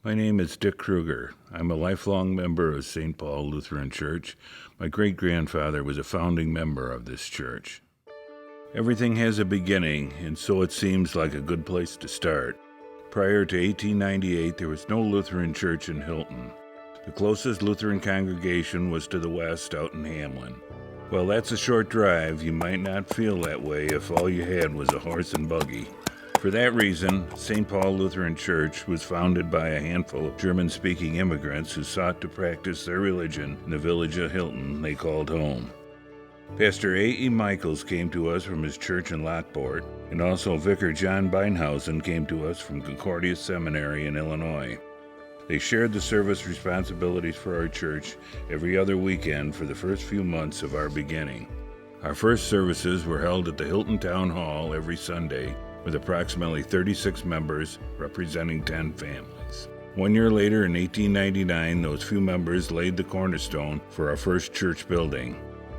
My name is Dick Kruger. I'm a lifelong member of St. Paul Lutheran Church. My great-grandfather was a founding member of this church. Everything has a beginning, and so it seems like a good place to start. Prior to 1898, there was no Lutheran church in Hilton. The closest Lutheran congregation was to the west out in Hamlin. Well, that's a short drive. You might not feel that way if all you had was a horse and buggy. For that reason, St. Paul Lutheran Church was founded by a handful of German-speaking immigrants who sought to practice their religion in the village of Hilton they called home. Pastor A.E. Michaels came to us from his church in Lockport, and also Vicar John Beinhausen came to us from Concordia Seminary in Illinois. They shared the service responsibilities for our church every other weekend for the first few months of our beginning. Our first services were held at the Hilton Town Hall every Sunday, with approximately 36 members representing 10 families. 1 year later, in 1899, those few members laid the cornerstone for our first church building.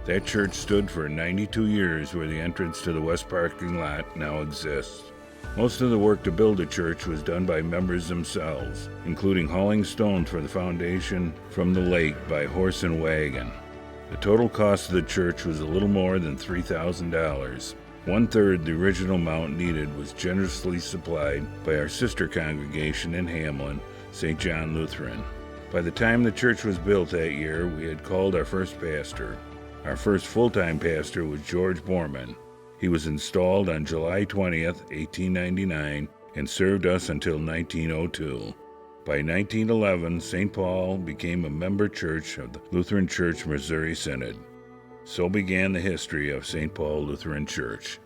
That church stood for 92 years where the entrance to the west parking lot now exists. Most of the work to build a church was done by members themselves, including hauling stone for the foundation from the lake by horse and wagon. The total cost of the church was a little more than $3,000. 1/3 the original amount needed was generously supplied by our sister congregation in Hamlin, St. John Lutheran. By the time the church was built that year, we had called our first pastor. Our first full-time pastor was George Borman. He was installed on July 20th, 1899, and served us until 1902. By 1911, St. Paul became a member church of the Lutheran Church Missouri Synod. So began the history of St. Paul Lutheran Church.